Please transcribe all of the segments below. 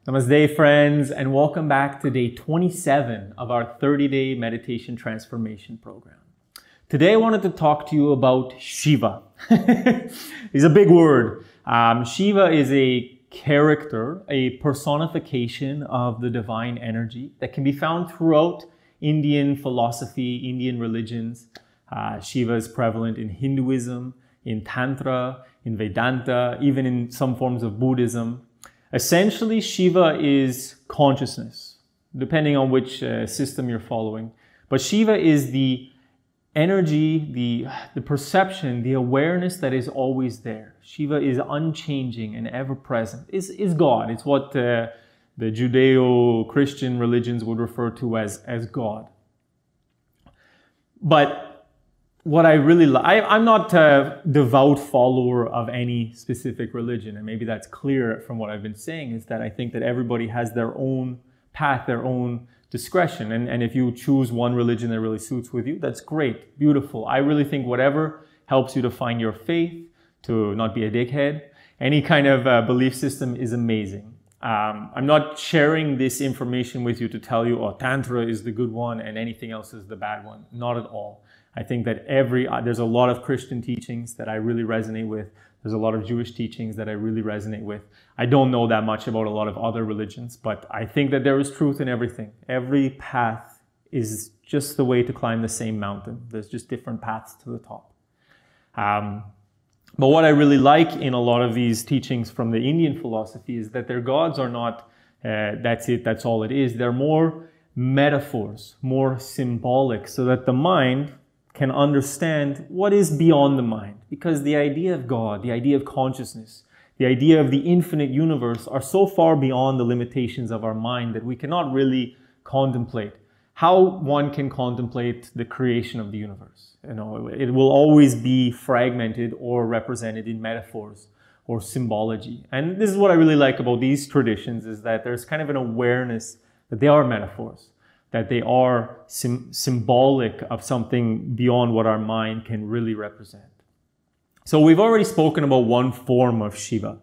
Namaste, friends, and welcome back to day 27 of our 30-day meditation transformation program. Today, I wanted to talk to you about Shiva. It's a big word. Shiva is a character, a personification of the divine energy that can be found throughout Indian philosophy, Indian religions. Shiva is prevalent in Hinduism, in Tantra, in Vedanta, even in some forms of Buddhism. Essentially, Shiva is consciousness, depending on which system you're following. But Shiva is the energy, the perception, the awareness that is always there. Shiva is unchanging and ever-present. Is God. It's what the Judeo-Christian religions would refer to as God. But what I really like, I'm not a devout follower of any specific religion, and maybe that's clear from what I've been saying, is that I think that everybody has their own path, their own discretion. And if you choose one religion that really suits with you, that's great, beautiful. I really think whatever helps you to find your faith, to not be a dickhead, any kind of belief system is amazing. I'm not sharing this information with you to tell you, oh, Tantra is the good one and anything else is the bad one. Not at all. I think that there's a lot of Christian teachings that I really resonate with. There's a lot of Jewish teachings that I really resonate with. I don't know that much about a lot of other religions, but I think that there is truth in everything. Every path is just the way to climb the same mountain. There's just different paths to the top. But what I really like in a lot of these teachings from the Indian philosophy is that their gods are not, that's it, that's all it is. They're more metaphors, more symbolic, so that the mind can understand what is beyond the mind. Because the idea of God, the idea of consciousness, the idea of the infinite universe are so far beyond the limitations of our mind that we cannot really contemplate how one can contemplate the creation of the universe. You know, it will always be fragmented or represented in metaphors or symbology. And this is what I really like about these traditions, is that there's kind of an awareness that they are metaphors, that they are symbolic of something beyond what our mind can really represent. So we've already spoken about one form of Shiva,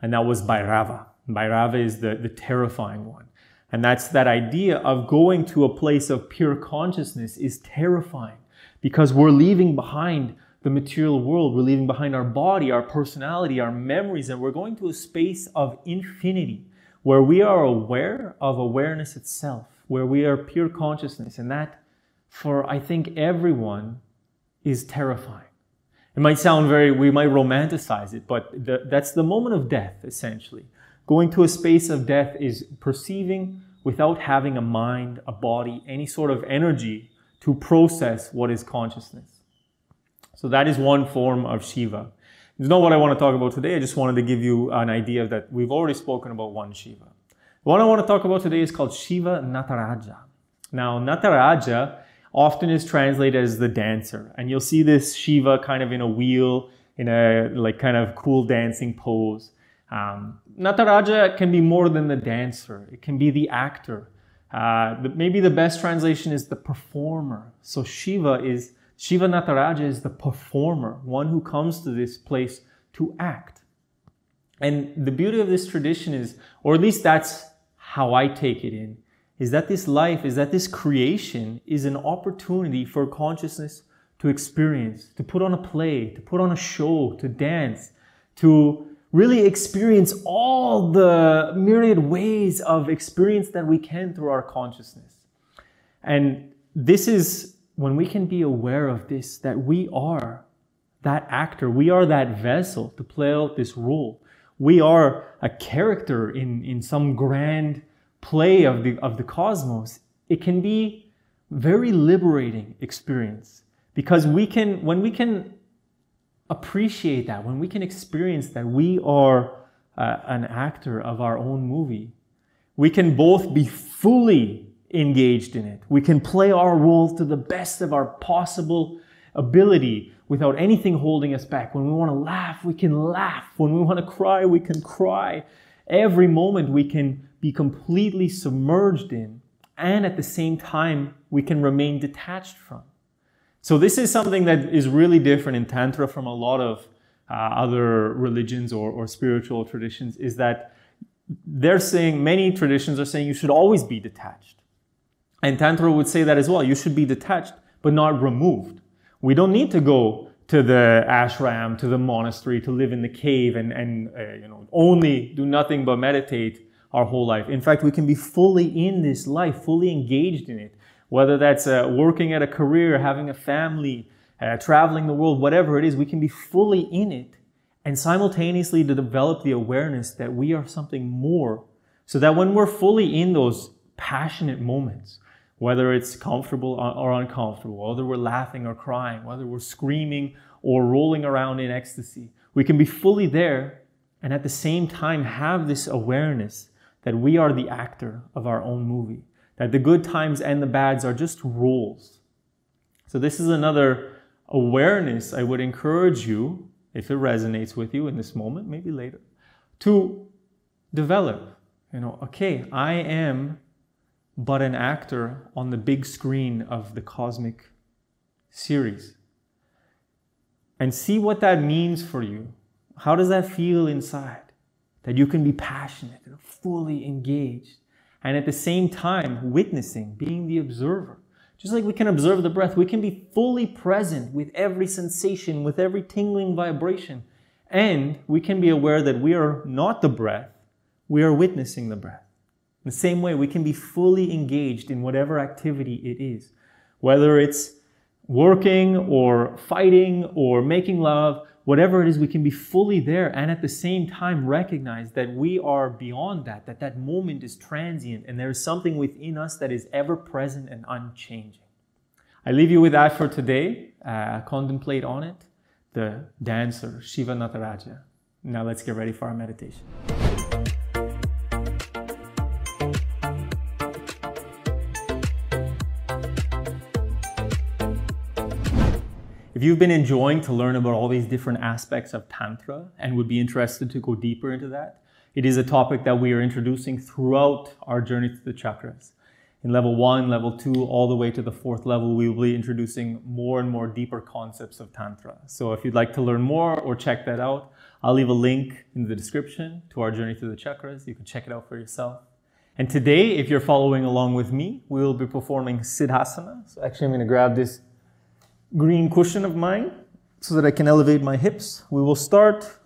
and that was Bhairava. Bhairava is the terrifying one. And that's that idea of going to a place of pure consciousness is terrifying, because we're leaving behind the material world, we're leaving behind our body, our personality, our memories, and we're going to a space of infinity where we are aware of awareness itself, where we are pure consciousness. And that, for I think everyone, is terrifying. It might sound we might romanticize it, but that's the moment of death, essentially. Going to a space of death is perceiving without having a mind, a body, any sort of energy to process what is consciousness. So that is one form of Shiva. It's not what I want to talk about today. I just wanted to give you an idea that we've already spoken about one Shiva. The one I want to talk about today is called Shiva Nataraja. Now, Nataraja often is translated as the dancer. And you'll see this Shiva kind of in a wheel, in a kind of cool dancing pose. Nataraja can be more than the dancer. It can be the actor. Maybe the best translation is the performer. So Shiva Nataraja is the performer, one who comes to this place to act. And the beauty of this tradition is, or at least that's how I take it in, is that this life, is that this creation is an opportunity for consciousness to experience, to put on a play, to put on a show, to dance, to really experience all the myriad ways of experience that we can through our consciousness. And this is when we can be aware of this, that we are that actor, we are that vessel to play out this role. We are a character in some grand play of the cosmos. It can be very liberating experience, because when we can appreciate that, when we can experience that we are an actor of our own movie, we can both be fully engaged in it. We can play our role to the best of our possible ability without anything holding us back. When we want to laugh, we can laugh. When we want to cry, we can cry. Every moment we can be completely submerged in, and at the same time, we can remain detached from. So this is something that is really different in Tantra from a lot of other religions or spiritual traditions, is that they're saying, many traditions are saying you should always be detached. And Tantra would say that as well. You should be detached, but not removed. We don't need to go to the ashram, to the monastery, to live in the cave and only do nothing but meditate our whole life. In fact, we can be fully in this life, fully engaged in it. Whether that's working at a career, having a family, traveling the world, whatever it is, we can be fully in it and simultaneously to develop the awareness that we are something more, so that when we're fully in those passionate moments, whether it's comfortable or uncomfortable, whether we're laughing or crying, whether we're screaming or rolling around in ecstasy, we can be fully there and at the same time have this awareness that we are the actor of our own movie, that the good times and the bads are just roles. So this is another awareness I would encourage you, if it resonates with you in this moment, maybe later, to develop. Okay, I am but an actor on the big screen of the cosmic series. And see what that means for you. How does that feel inside? That you can be passionate and fully engaged. And at the same time, witnessing, being the observer. Just like we can observe the breath, we can be fully present with every sensation, with every tingling vibration. And we can be aware that we are not the breath, we are witnessing the breath. In the same way, we can be fully engaged in whatever activity it is. Whether it's working or fighting or making love, whatever it is, we can be fully there and at the same time recognize that we are beyond that, that moment is transient and there is something within us that is ever present and unchanging. I leave you with that for today. Contemplate on it. The dancer, Shiva Nataraja. Now let's get ready for our meditation. If you've been enjoying to learn about all these different aspects of Tantra and would be interested to go deeper into that, it is a topic that we are introducing throughout our journey to the chakras. In level 1, level 2, all the way to the 4th level, we will be introducing more and more deeper concepts of Tantra. So if you'd like to learn more or check that out, I'll leave a link in the description to our journey to the chakras. You can check it out for yourself. And today, if you're following along with me, we will be performing Siddhasana. So actually, I'm going to grab this green cushion of mine so that I can elevate my hips. We will start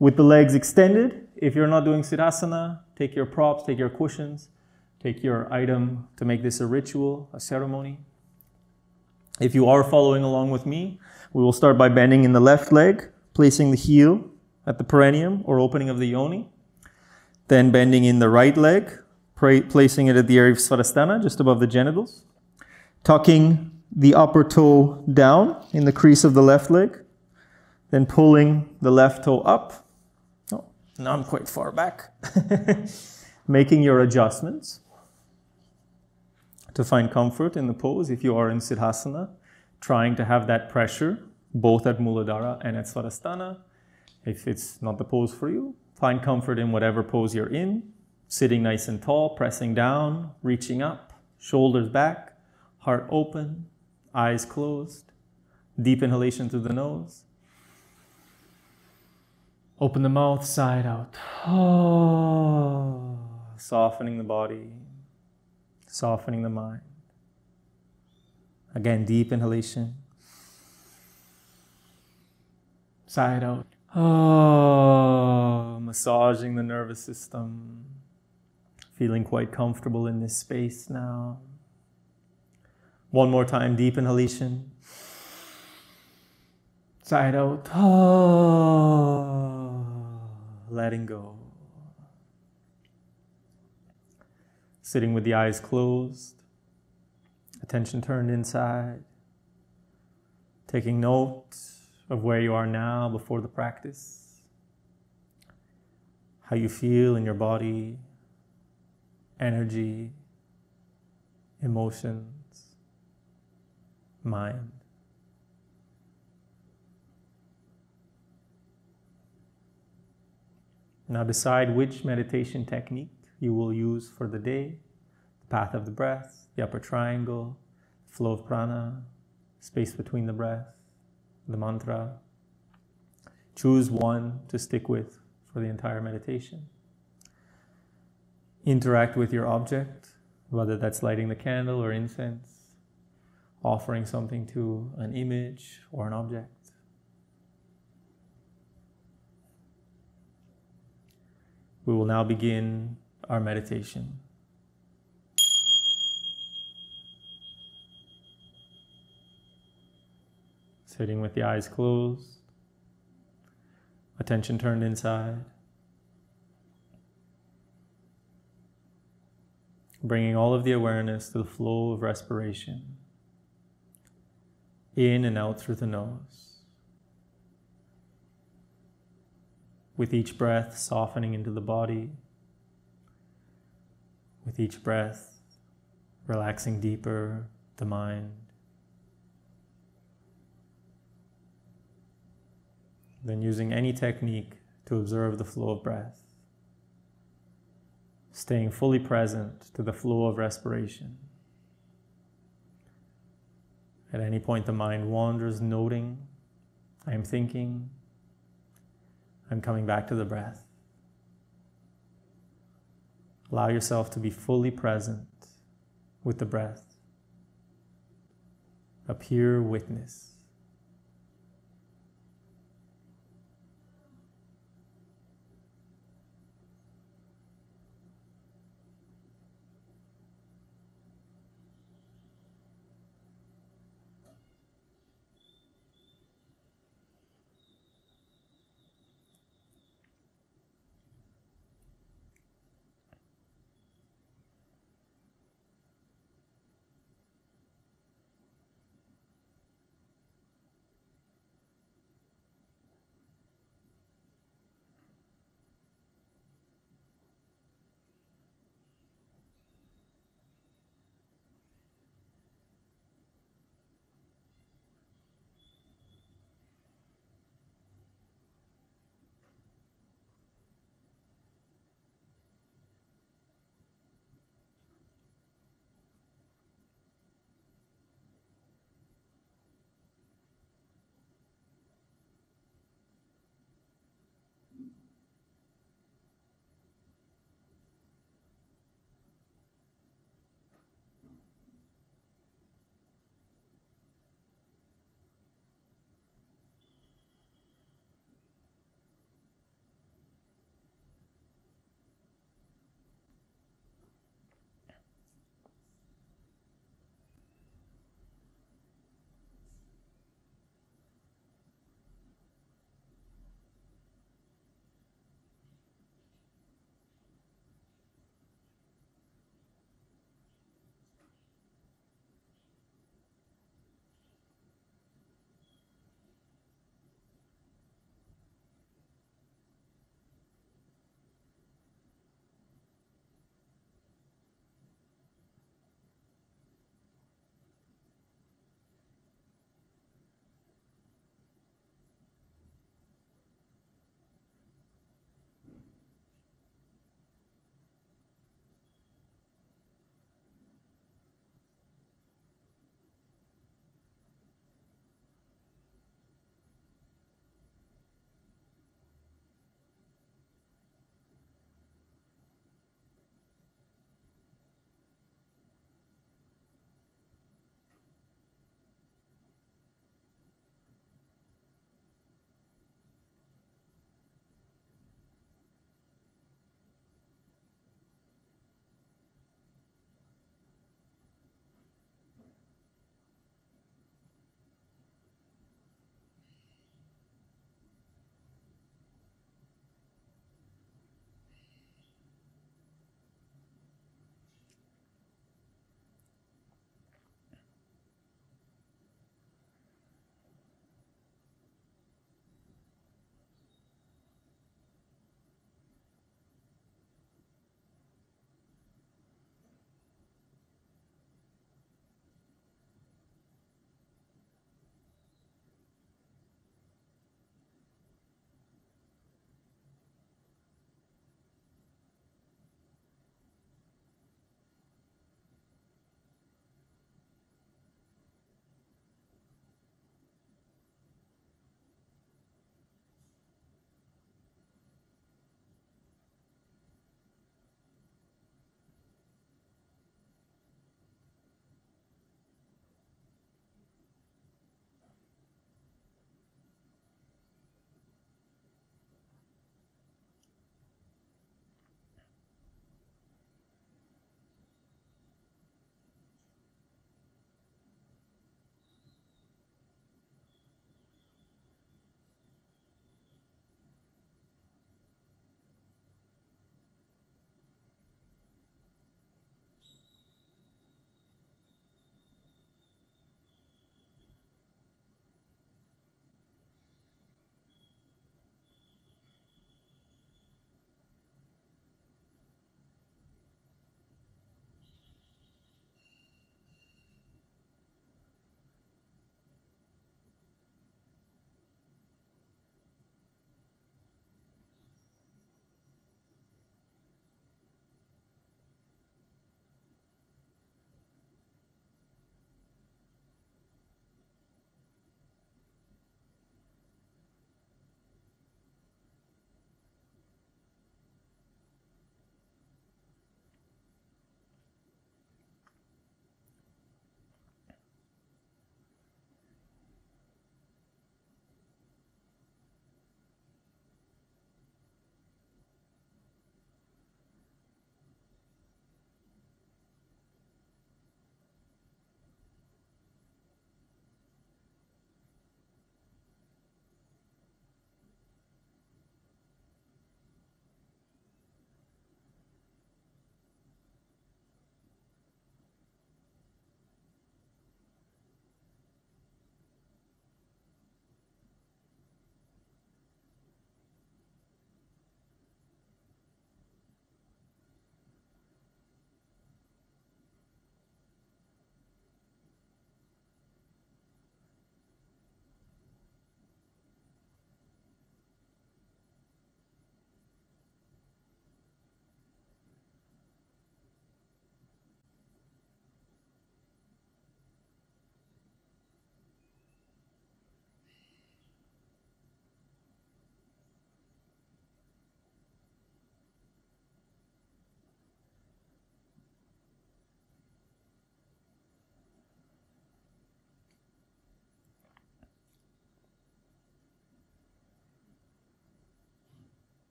with the legs extended. If you're not doing Siddhasana, take your props, take your cushions, take your item to make this a ritual, a ceremony. If you are following along with me, we will start by bending in the left leg, placing the heel at the perineum or opening of the yoni. Then bending in the right leg, placing it at the area of Svadhisthana, just above the genitals. Tucking the upper toe down in the crease of the left leg, then pulling the left toe up. Oh, now I'm quite far back. Making your adjustments to find comfort in the pose. If you are in Siddhasana, trying to have that pressure both at Muladhara and at Svadhisthana. If it's not the pose for you, find comfort in whatever pose you're in. Sitting nice and tall, pressing down, reaching up, shoulders back, heart open, eyes closed, deep inhalation through the nose. Open the mouth, side out. Oh, softening the body, softening the mind. Again, deep inhalation. Side out. Oh, massaging the nervous system. Feeling quite comfortable in this space now. One more time, deep inhalation. Side out. Oh, letting go. Sitting with the eyes closed. Attention turned inside. Taking note of where you are now before the practice. How you feel in your body, energy, emotions, mind. Now decide which meditation technique you will use for the day. The path of the breath, the upper triangle, flow of prana, space between the breath, the mantra. Choose one to stick with for the entire meditation. interact with your object, whether that's lighting the candle or incense, offering something to an image or an object. We will now begin our meditation. Sitting with the eyes closed, attention turned inside, bringing all of the awareness to the flow of respiration, in and out through the nose. With each breath, softening into the body. With each breath, relaxing deeper the mind. Then using any technique to observe the flow of breath. Staying fully present to the flow of respiration. At any point the mind wanders, noting, I am thinking, I'm coming back to the breath. Allow yourself to be fully present with the breath. A pure witness.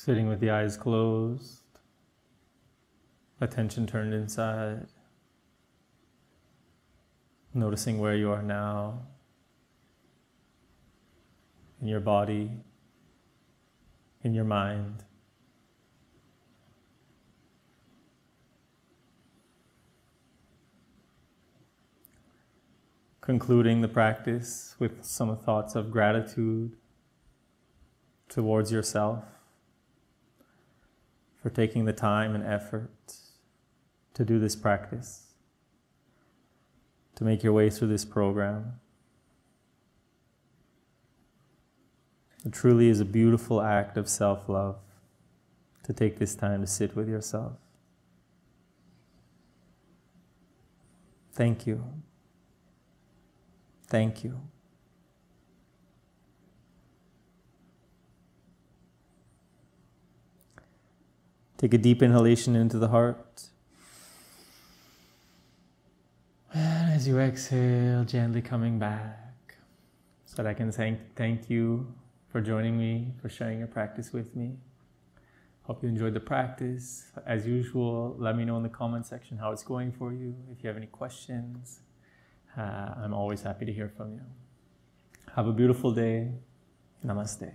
Sitting with the eyes closed, attention turned inside, noticing where you are now, in your body, in your mind. Concluding the practice with some thoughts of gratitude towards yourself for taking the time and effort to do this practice, to make your way through this program. It truly is a beautiful act of self-love to take this time to sit with yourself. Thank you. Thank you. Take a deep inhalation into the heart. And as you exhale, gently coming back, so that I can thank you for joining me, for sharing your practice with me. Hope you enjoyed the practice. As usual, let me know in the comment section how it's going for you. If you have any questions, I'm always happy to hear from you. Have a beautiful day. Namaste.